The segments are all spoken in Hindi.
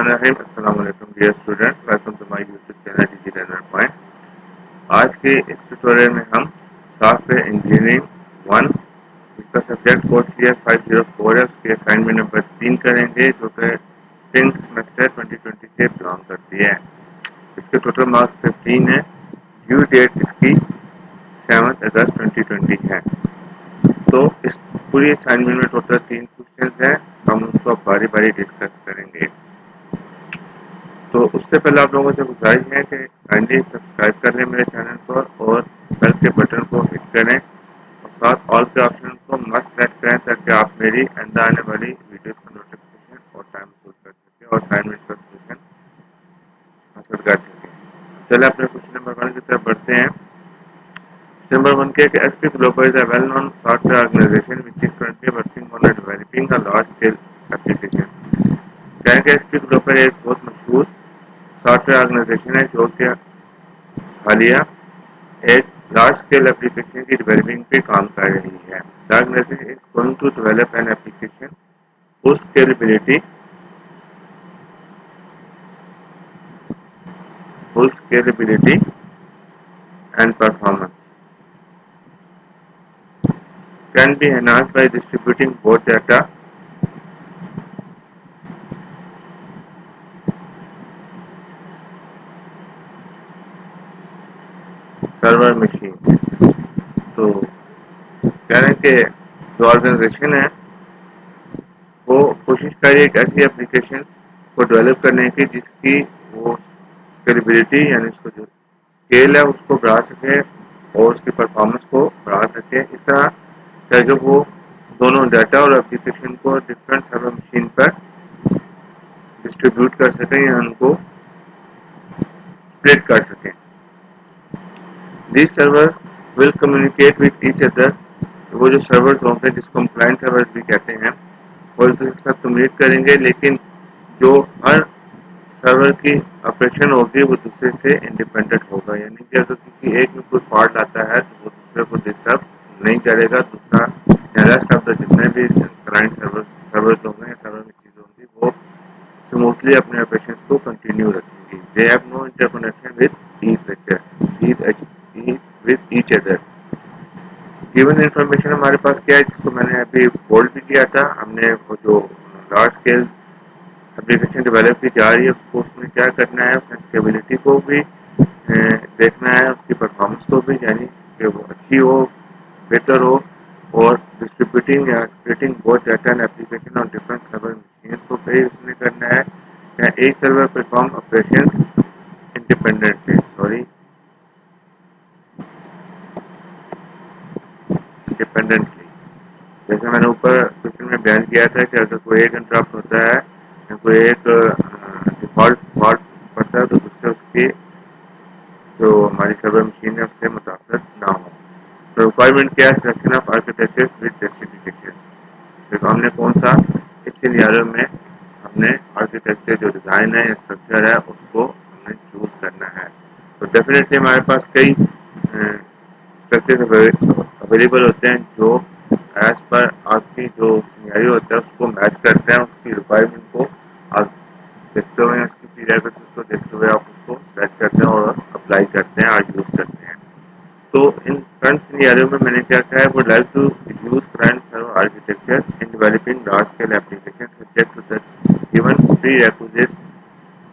बिस्मिल्लाहिर्रहमानिर्रहीम। अस्सलाम वालेकुम dear students, welcome to my YouTube channel Digi learner point. आज के इस ट्यूटोरियल में हम सॉफ्टवेयर इंजीनियरिंग 1 इसका सब्जेक्ट कोर्स ईयर 504 है, उसके असाइनमेंट नंबर 3 करेंगे जो कि स्प्रिंग सेमेस्टर 2020 से बिलोंग करती है। इसके टोटल मार्क्स 15 है। ड्यू डेट इसकी 7 अगस्त 2020 है। तो इस पूरी असाइनमेंट में टोटल 3 क्वेश्चन हैं, हम उनको बारी बारी डिस्कस करेंगे। तो उससे पहले आप लोगों से गुजारिश है कि काइंडली सब्सक्राइब कर लें मेरे चैनल पर और बेल के बटन को हिट करें और साथ ऑल के ऑप्शन को मस्ट सेलेक्ट करें ताकि आप मेरी अंदर आने वाली वीडियोस का नोटिफिकेशन और टाइम यूज कर सकें और असाइनमेंट का सोल्यूशन हासिल कर सकें। चलिए अपने क्वेश्चन नंबर 1 की तरफ बढ़ते हैं। नंबर 1 के SP Global is a well known software organisation which is currently working on developing a large scale application. कहें कि एसपी ग्लोबल एक बहुत मशहूर सॉफ्टवेयर ऑर्गेनाइजेशन है जो कि हालिया एक लार्ज स्केल एप्लीकेशन की डेवलपिंग पे काम कर रही है। The organisation is going to develop an application full scalability and performance can be enhanced by distributing both data server machines। तो कह रहे हैं कि जो ऑर्गेनाइजेशन है वो कोशिश कर रही है एक ऐसी एप्लीकेशन को डेवलप करने की जिसकी वो स्केलेबिलिटी यानी उसको जो स्केल है उसको बढ़ा सके और उसकी परफॉर्मेंस को बढ़ा सके। इस तरह ताकि वो दोनों डाटा और एप्लीकेशन को डिफरेंट सर्वर मशीन पर डिस्ट्रीब्यूट कर सकें या उनको स्प्लिट कर सकें। These servers will communicate with each other। वो जो सर्वर्स होंगे जिसको हम क्लाइंट सर्वर्स भी कहते हैं वो एक दूसरे के साथ कम्युनिकेट करेंगे, लेकिन जो हर सर्वर की ऑपरेशन होगी वो दूसरे से इंडिपेंडेंट होगा। यानी कि अगर किसी एक में कोई फॉल्ट आता है तो वो दूसरे को डिस्टर्ब नहीं करेगा। दूसरा रेस्ट ऑफ द जितने भी क्लाइंट सर्वर्स होंगे या सर्वर में चीज़ होंगी वो स्मूथली अपने ऑपरेशन को कंटिन्यू रखेंगी। They have no interconnection with each other. Given information हमारे पास क्या है जिसको मैंने अभी बोल्ड भी किया था। हमने वो जो लार्ज स्केल एप्लीकेशन डेवलप की जा रही है उसको उसमें क्या करना है, उसमें स्केबिलिटी को भी देखना है, उसकी परफॉर्मेंस को भी, यानी कि वो अच्छी हो, बेहतर हो और डिस्ट्रीब्यूटिंग या splitting both data and application on different server machines को भी उसमें करना है या एक सर्वर परफॉर्म ऑपरेशन इंडिपेंडेंटली। जैसे मैंने ऊपर क्वेश्चन में बयान किया था कि अगर कोई एक इंटरप्ट होता है या कोई एक डिफॉल्ट फॉल्ट पड़ता है तो दूसरे उसकी जो हमारी सर्वर मशीन है उससे मुतासर ना हो। तो रिक्वायरमेंट क्या है, selection of architecture with specification. तो हमने कौन सा इस सिनेरियो में हमने आर्किटेक्चर जो डिज़ाइन है या स्ट्रक्चर है उसको हमने चूज करना है। तो डेफिनेटली हमारे पास कई स्ट्रक्चर अवेलेबल होते हैं जो एज पर आपकी जो सिनेरियो होता है उसको मैच करते हैं, उसकी रिक्वायरमेंट को आप देखते हुए उसकी प्रीरेक्विजिट्स को देखते हुए आप उसको सेलेक्ट करते हैं और अप्लाई करते हैं और यूज़ करते हैं। तो इन करंट सिनेरियो में मैंने क्या कहा है, would like to use current server architecture in developing large scale application subject to the given prerequisites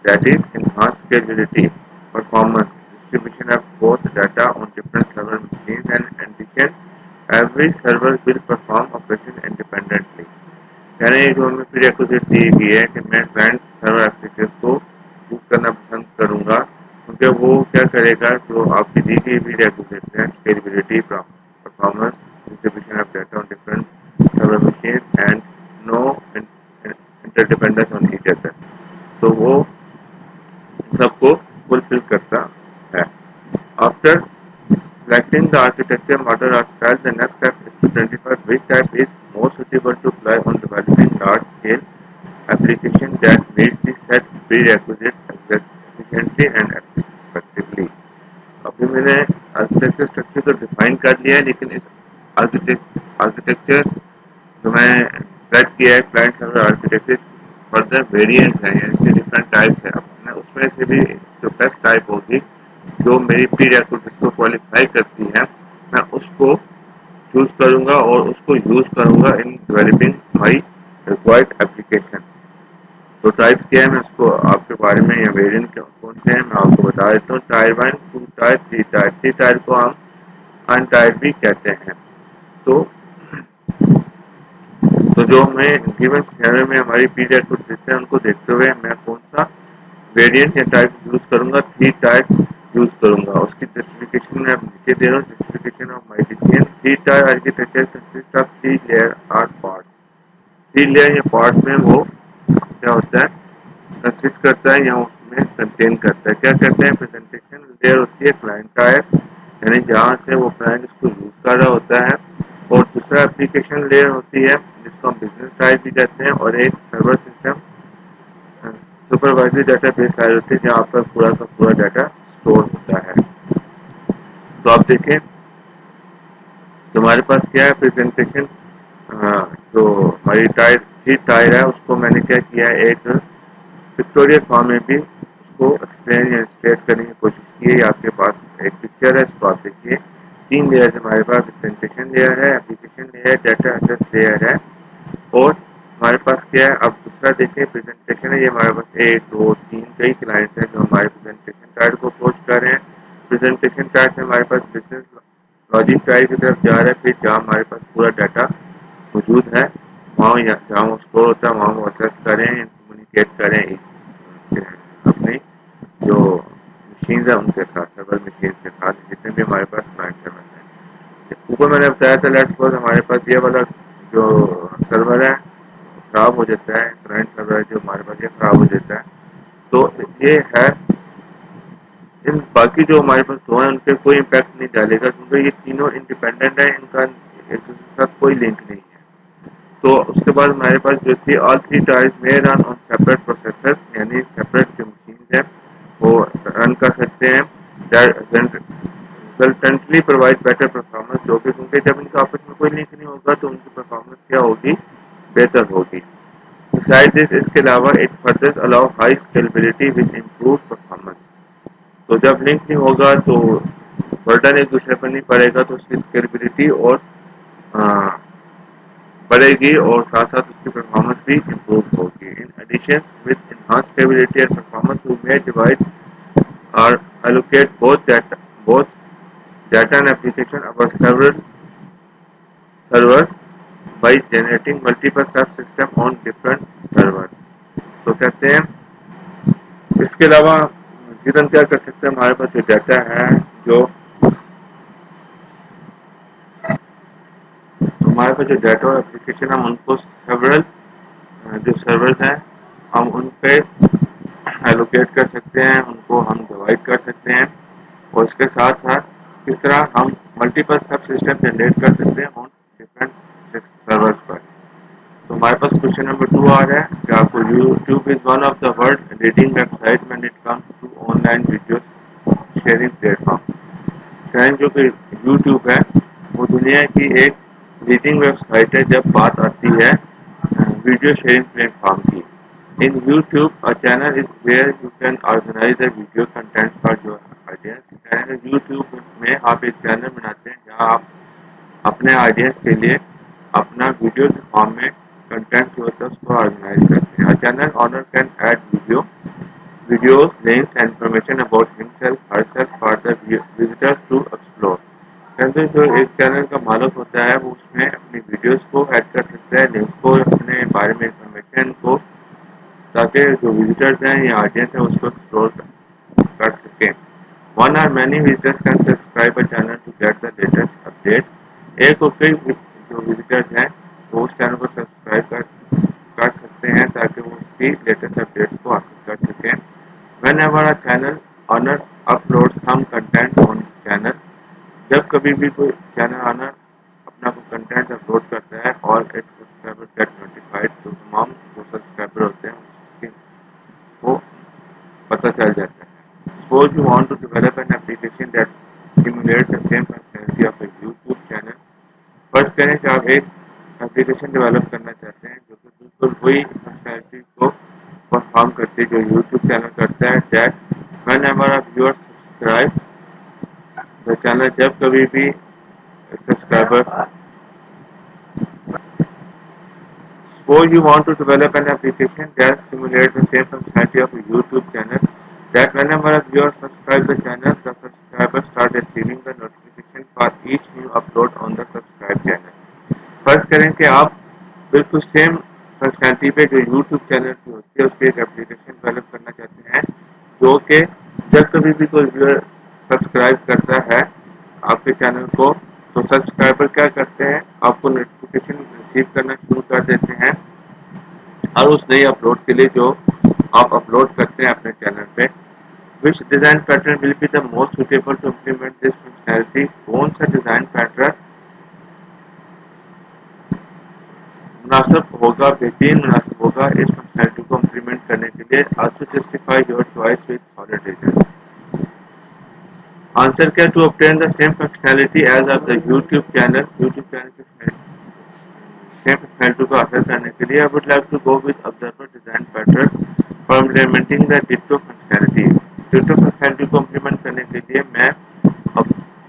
that is enhanced scalability, performance, distribution of both data on different server machines, and in addition, every server will perform operation independently। यानी जो हमें प्रीरेक्विजिट दी गई है कि मैं क्लाइंट सर्वर एप्लीकेशन को यूज करना पसंद करूंगा क्योंकि वो क्या करेगा, जो आपकी दी गई प्रीरेक्विजिट है scalability, performance, distribution of data on different server machine and no interdependence on each other, तो वो सबको फुलफिल करता है। After selecting the architecture model or style, the next step is to identify which type is more suitable to apply on developing large-scale application that meets the set prerequisites efficiently and effectively। अभी मैंने आर्किटेक्चर स्ट्रक्चर तो डिफाइन कर लिया है, लेकिन इस आर्किटेक्चर जो मैं सेलेक्ट किया है client server architecture further variants हैं, इसके डिफरेंट टाइप्स है। अब मैं उसमें से भी जो बेस्ट टाइप होगी, जो मेरी प्री रिक्विजिट्स को क्वालिफाई करती है, मैं उसको चूज करूंगा और उसको यूज करूंगा in developing my required application. तो टाइप्स क्या है, मैं उसको आपके बारे में या वेरिएंट कौन से हैं मैं आपको बता देता हूँ। Tyre 1, 2 tyre, 3 tyre. 3 टायर को हम अनटायर भी कहते हैं। तो जो हमें गिवन सिनेरियो में हमारी पीरियड कुछ है उनको देखते हुए मैं कौन सा वेरिएंट या टाइप यूज करूंगा, 3 टायर यूज करूंगा। उसकी जस्टिफिकेशन में अब नीचे दे रहा हूँ। Justification of my decision: 3 tier architecture consist of 3 layer or part. 3 layer या पार्ट में वो क्या होता है, कंसिस्ट करता है या उसमें कंटेन करता है। क्या करते हैं, प्रेजेंटेशन लेयर होती है क्लाइंट टायर, यानी जहाँ से वो क्लाइंट उसको यूज कर रहा होता है, और दूसरा एप्लीकेशन लेयर होती है जिसको हम बिजनेस टाइप भी कहते हैं, और एक server system supervisory data base type होती है जहाँ पर पूरा का पूरा डाटा स्टोर होता है। तो आप देखें तो हमारे पास क्या है, प्रेजेंटेशन जो हमारी टायर 3 टायर है उसको मैंने क्या किया है, एक पिक्टोरियल फॉर्म में भी उसको एक्सप्लेन या इलस्ट्रेट करने की कोशिश की है। आपके पास एक पिक्चर है, इसको आप देखिए। 3 लेयर हमारे पास प्रेजेंटेशन लेयर है, application layer, data access layer है, और हमारे पास क्या है, अब दूसरा देखिए प्रेजेंटेशन है। ये हमारे पास 1, 2, 3 कई क्लाइंट्स हैं जो हमारे प्रेजेंटेशन टायर को अप्रोच कर रहे हैं। प्रेजेंटेशन टायर से हमारे पास बिजनेस लॉजिक टायर की तरफ जा रहा है, फिर जहाँ हमारे पास पूरा डाटा मौजूद है वहाँ जहाँ वो स्टोर होता है वहाँ वो एक्सेस करें, कम्युनिकेट करें अपनी जो मशीन है उनके साथ, सर्वर मशीन के साथ, जितने भी हमारे पास क्लाइंट सर्वर हैं। ऊपर मैंने बताया था लेट्स सपोज हमारे पास ये वाला जो सर्वर है खराब हो जाता है, क्लाइंट सर्वर जो हमारे पास ये खराब हो जाता है, तो ये है इन बाकी जो हमारे पास दो हैं उन पर कोई इम्पैक्ट नहीं डालेगा, क्योंकि ये तीनों इंडिपेंडेंट है, इनका एक दूसरे के साथ कोई लिंक नहीं है। तो उसके बाद हमारे पास जो थी ऑल 3 टायर्स में रन ऑन सेपरेट प्रोसेसर, यानी सेपरेट जो मशीन है वो रन कर सकते हैं, रिजल्टेंटली प्रोवाइड बेटर परफॉर्मेंस, जो कि क्योंकि जब इनका आपस में कोई लिंक नहीं होगा तो उनकी परफॉर्मेंस क्या होगी, बेहतर होगी। Besides this, इसके अलावा it further allow high scalability with improve performance. तो जब लिंक नहीं होगा तो बर्डन एक दूसरे पर नहीं पड़ेगा, तो उसकी स्केलेबिलिटी और बढ़ेगी और साथ साथ उसकी परफॉर्मेंस भी इम्प्रूव होगी। In addition with enhanced stability and performance, we may divide or allocate both data and application across several servers by generating multiple subsystem on different servers। तो कहते हैं इसके अलावा मजीद हम क्या कर सकते हैं, हमारे पास जो डाटा है जो हमारे पास जो डाटा और एप्लीकेशन हम उनको सेवरल जो सर्वर्स हैं हम उन पे एलोकेट कर सकते हैं, उनको हम डिवाइड कर सकते हैं, और उसके साथ साथ किस तरह हम मल्टीपल सब सिस्टम जनरेट कर सकते हैं ऑन डिफरेंट सर्वर्स पर। तो हमारे पास क्वेश्चन नंबर 2 आ रहा है कि आपको YouTube is one of the world leading website when it comes to online video sharing platform. कहें जो कि यूट्यूब है वो दुनिया की एक लीडिंग वेबसाइट है जब बात आती है वीडियो शेयरिंग प्लेटफॉर्म की। इन YouTube a channel is where you can organize a video content for your audience। YouTube में आप एक चैनल बनाते हैं जहां आप अपने ऑडियंस के लिए अपना वीडियो के फॉर्म में कंटेंट जो होता है उसको ऑर्गेनाइज करते हैं। Channel owner can add videos, links and information about himself, herself for the visitors to explore। कहते जो एक चैनल का मालिक होता है वो उसमें अपनी वीडियोस को ऐड कर सकता है, लिंक्स को, अपने बारे में इंफॉर्मेशन को, ताकि जो विजिटर्स हैं या ऑडियंस है उसको एक्सप्लोर कर सकें। One or many visitors can subscribe a channel to get the latest update. एक और कई जो विजिटर्स हैं वो उस चैनल को सब्सक्राइब कर सकते हैं ताकि वो उसकी लेटेस्ट अपडेट को हासिल कर सकें। Whenever a channel owner uploads some content on channel, जब कभी भी कोई चैनल ऑनर अपना कोई कंटेंट अपलोड करता है और एक सब्सक्राइबर गेट नोटिफाइड, तो तमाम जो सब्सक्राइबर होते हैं उसकी वो पता चल जाता है। Suppose you want to develop an application that simulates the same functionality of a YouTube channel। फर्ज करें कि आप एक एप्लीकेशन डेवलप करना चाहते हैं जो कि बिल्कुल वही फंक्शनैलिटी को परफॉर्म करती है जो यूट्यूब चैनल करता है, that whenever a viewer subscribe the channel, जब कभी भी subscriber suppose you want to develop an application that simulates the same functionality of a YouTube channel, that whenever a viewer subscribes the channel, the subscriber start receiving the notification for each new upload on the subscribed channel. फर्ज करें कि आप बिल्कुल सेम फंक्शनैलिटी पे जो यूट्यूब चैनल की होती है उसकी एक एप्लीकेशन डेवलप करना चाहते हैं, जो कि जब कभी भी कोई व्यूअर सब्सक्राइब करता है आपके चैनल को, तो सब्सक्राइबर क्या करते हैं, आपको नोटिफिकेशन रिसीव करना शुरू कर देते हैं और उस नई अपलोड के लिए जो आप अपलोड करते हैं अपने चैनल पे, which design pattern will be the most suitable to implement this functionality, कौन सा डिजाइन पैटर्न मुनासिब होगा, बेहतरीन मुनासिब होगा इस फंक्शनैलिटी को इम्प्लीमेंट करने के लिए। Also justify your choice with solid reasons. Answer क्या, to obtain the same functionality as of the YouTube channel, YouTube channel की सेम फंक्शनैलिटी को हासिल करने के लिए I would like to go with observer design pattern for implementing the डिक्टो functionality. डिक्टो functionality को इम्प्लीमेंट करने के लिए मैं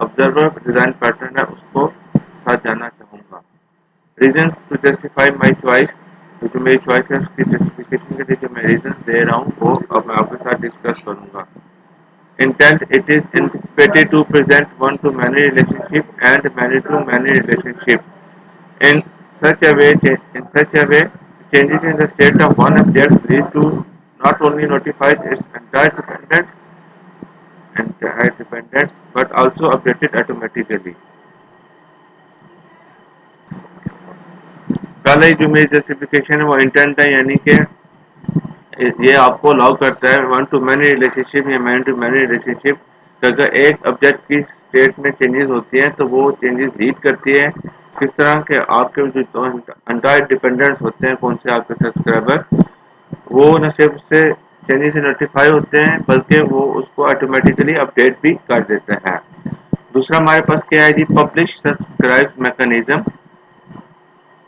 ऑब्जर्वर डिजाइन पैटर्न है उसको साथ जाना चाहूँगा। Reasons to justify my choice, तो जो मेरी चॉइस है उसकी जस्टिफिकेशन के लिए जो मैं रीजंस दे रहा हूँ वो अब मैं आपके साथ डिस्कस करूँगा। Intent, it is anticipated to present one to many relationship and many to many relationship in such a way changes in the state of one object lead to not only notify its entire dependents but also update it automatically। पहले जो मेरी जस्टिफिकेशन है वो इंटेंट है, यानी कि ये आपको अलाउ करता है वन टू मैनी रिलेशनशिप या मैनी टू मैनी रिलेशनशिप। अगर एक ऑब्जेक्ट की स्टेट में चेंजेस होती हैं तो वो चेंजेस लीड करती है किस तरह के आपके जो एंटायर डिपेंडेंट्स होते हैं कौन से आपके सब्सक्राइबर, वो न सिर्फ उससे चेंजेस से नोटिफाई होते हैं बल्कि वो उसको ऑटोमेटिकली अपडेट भी कर देता है। दूसरा हमारे पास क्या है जी, पब्लिश सब्सक्राइब मैकेनिज्म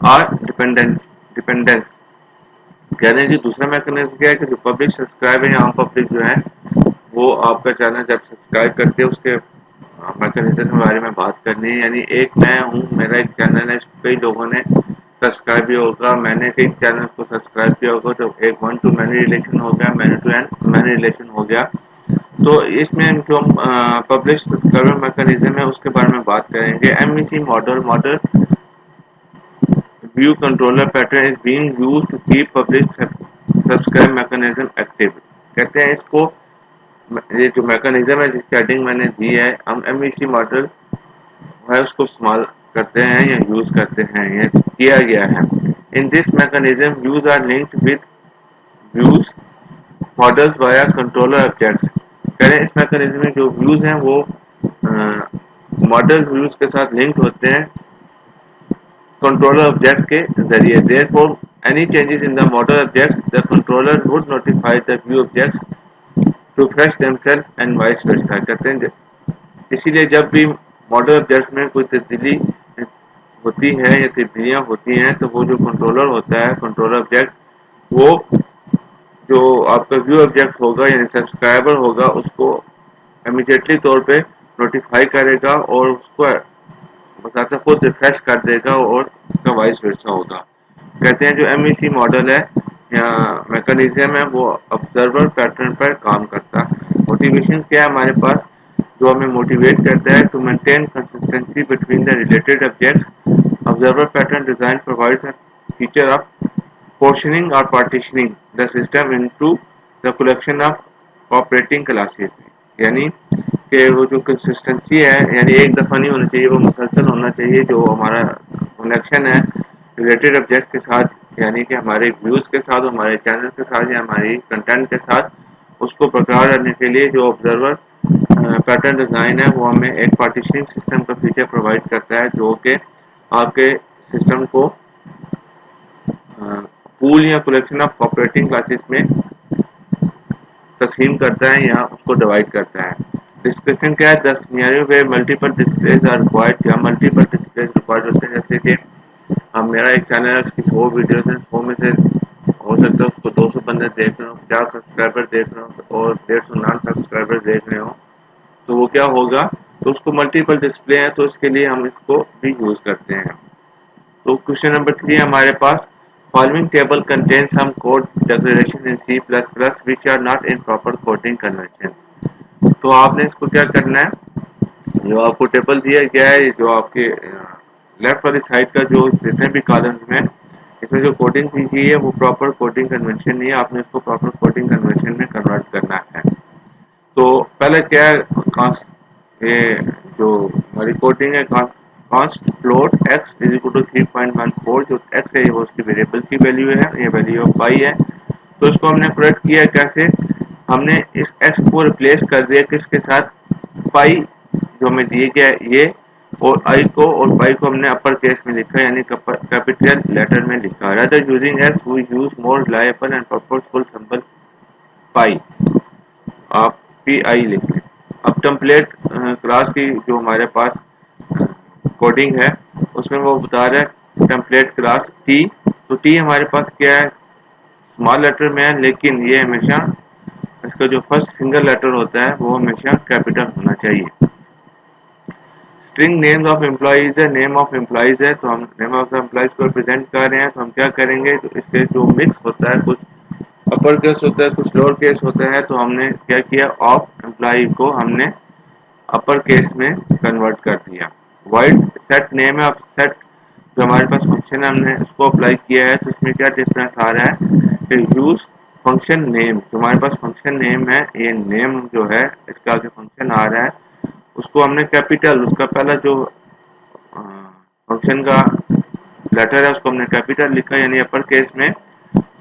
और डिपेंडेंस कह रहे हैं जी। दूसरा मैकेनिज्म क्या है कि जो पब्लिक सब्सक्राइब है या आम पब्लिक जो है वो आपका चैनल जब सब्सक्राइब करते हैं उसके मैकेनिज्म के बारे में बात करनी है। यानी एक मैं हूँ, मेरा एक चैनल है, कई लोगों ने सब्सक्राइब भी होगा, मैंने कई चैनल को सब्सक्राइब किया होगा, तो एक वन टू मैनी रिलेशन हो गया, many to and many relation हो गया। तो इसमें जो पब्लिश सब्सक्राइबर मैकेनिज्म है उसके बारे में बात करेंगे। MEC model view controller pattern is being used to keep public subscribe mechanism active। कहते हैं इसको, ये जो मैकेनिज्म है जिसकी हेडिंग मैंने दी है, हम एमईसी मॉडल है उसको इस्तेमाल करते हैं या यूज करते हैं, ये किया गया है। In this mechanism views are linked with views models via controller objects. कह रहे हैं इस मैकेनिज्म में जो व्यूज हैं वो मॉडल व्यूज के साथ लिंक्ड होते हैं controller object के जरिए। Therefore, any changes in the model objects, the controller would notify the view objects to refresh themselves and vice versa। कहते हैं इसीलिए जब भी मॉडल ऑब्जेक्ट में कोई तब्दीली होती है या तब्दीलियाँ होती हैं तो वो जो कंट्रोलर होता है, कंट्रोलर ऑब्जेक्ट, वो जो आपका व्यू ऑब्जेक्ट होगा यानी सब्सक्राइबर होगा उसको इमीडिएटली तौर पे नोटिफाई करेगा और उसको बताता खुद रिफ्रेश कर देगा और उसका वाइस वर्सा होगा। कहते हैं जो एमईसी मॉडल है या मैकेनिज्म है वो ऑब्जर्वर पैटर्न पर काम करता है। मोटिवेशन क्या है हमारे पास, जो हमें मोटिवेट करता है to maintain consistency between the related objects. Observer pattern design provides a feature of portioning और partitioning the system into the collection of operating classes. यानी कि वो जो कंसिस्टेंसी है यानी एक दफ़ा नहीं होना चाहिए, वो मुसलसल होना चाहिए। जो हमारा कनेक्शन है रिलेटेड ऑब्जेक्ट के साथ, यानी कि हमारे व्यूज़ के साथ, हमारे चैनल के साथ या हमारी कंटेंट के साथ, उसको बरकरार रखने के लिए जो ऑब्जर्वर पैटर्न डिज़ाइन है वो हमें एक पार्टीशनिंग सिस्टम का फीचर प्रोवाइड करता है जो कि आपके सिस्टम को पूल या कलेक्शन ऑफ ऑपरेटिंग क्लासेस में तकसीम करता है या उसको डिवाइड करता है। डिस्क्रिप्शन क्या है, 10 scenario where multiple displays are required, या मल्टीपल डिस्प्लेज रिक्वायर्ड होते हैं। जैसे कि अब मेरा एक चैनल है उसकी 4 वीडियोस हैं, 4 में से हो सकता है उसको 200 बंदे देख रहे हो, 50 सब्सक्राइबर देख रहे हो और 150 नॉन सब्सक्राइबर देख रहे हो, तो वो क्या होगा, तो उसको मल्टीपल डिस्प्ले है, तो इसके लिए हम इसको भी यूज करते हैं। तो क्वेश्चन नंबर 3 हमारे पास, following table contain some code declaration in C plus plus which are not in proper coding convention. तो आपने इसको क्या करना है, जो आपको टेबल दिया गया है, जो आपके लेफ्ट वाली साइड का जो जितने भी कॉलम्स में इसमें जो कोडिंग दी गई है वो प्रॉपर कोडिंग कन्वेंशन नहीं है, आपने इसको प्रॉपर कोडिंग कन्वेंशन में कन्वर्ट करना है। तो पहले क्या है, ये जो हमारी कोडिंग है, const float X is equal to 3.14, जो एक्स है वो उसकी वेरिएबल की वैल्यू है, ये वैल्यू ऑफ पाई है। तो इसको हमने प्रोडक्ट किया कैसे, हमने इस एक्स को रिप्लेस कर दिया किसके साथ, पाई जो हमें दिए गया है ये, और आई को और पाई को हमने अपर केस में लिखा, यानी कैपिटल लेटर में लिखा। Rather using S we use more reliable and purposeful symbol pi, आप पी आई लिख लें। अब टेम्पलेट क्लास की जो हमारे पास कोडिंग है उसमें वो बता रहा है टेम्पलेट क्लास टी, तो टी हमारे पास क्या है, स्मॉल लेटर में है, लेकिन ये हमेशा इसका जो फर्स्ट सिंगल लेटर होता है वो हमेशा कैपिटल होना चाहिए। स्ट्रिंग नेम्स ऑफ एम्प्लॉइज है, नेम ऑफ एम्प्लॉइज है, तो हम नेम ऑफ एम्प्लॉइज को रिप्रेजेंट कर रहे हैं, तो हम क्या करेंगे, तो इसके जो मिक्स होता है, कुछ अपर केस होता है कुछ लोअर केस होता है, तो हमने क्या किया, ऑफ एम्प्लॉय को हमने अपर केस में कन्वर्ट कर दिया। वाइड सेट नेम है, अब सेट जो हमारे पास फंक्शन है हमने उसको अप्लाई किया है, तो इसमें क्या डिफरेंस आ रहा है कि यूज फंक्शन नेम, जो हमारे पास फंक्शन नेम है, ये नेम जो है इसका आगे फंक्शन आ रहा है, उसको हमने कैपिटल, उसका पहला जो फंक्शन का लेटर है उसको हमने कैपिटल लिखा, यानी अपर केस में,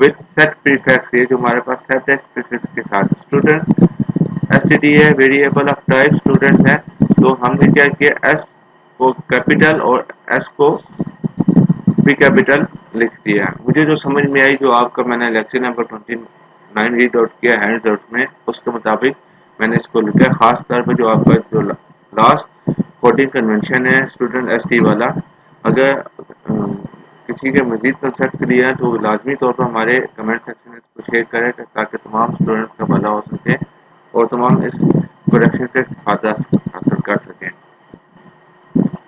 विथ सेट प्रीफिक्स, ये जो हमारे पास सेट है प्रीफिक्स के साथ। स्टूडेंट एसटीडी है, वेरिएबल ऑफ टाइप स्टूडेंट है, तो हमने क्या किया, एस को कैपिटल और एस को भी कैपिटल लिख दिया। मुझे जो समझ में आई, जो आपका मैंने लेक्चर नंबर 29 रीड आउट किया हैंड्स आउट में, उसके मुताबिक मैंने इसको लिखा है। खास तौर पर जो आपका जो लास्ट कोडिंग कन्वेंशन है स्टूडेंट एस टी वाला, अगर किसी के मजीद कंसेप्ट क्लियर है तो लाजमी तौर पर हमारे कमेंट सेक्शन में इसको शेयर करें, ताकि तमाम स्टूडेंट्स का भला हो सके और तमाम इस प्रोडक्शन से फायदा हासिल कर सकें।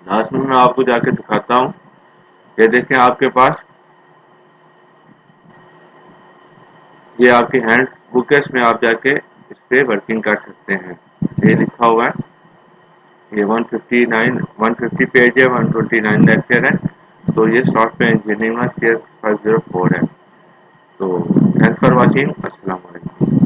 लास्ट में मैं आपको जाके दिखाता हूँ, ये देखें आपके पास, ये आपके हैंड बुक है, इसमें आप जाके इस पे वर्किंग कर सकते हैं। ये लिखा हुआ है, ये 150 पेज है, 129 लेक्चर है, तो ये सॉफ्टवेयर इंजीनियरिंग CS 504 है। तो थैंक्स फॉर वॉचिंग, अस्सलाम वालेकुम।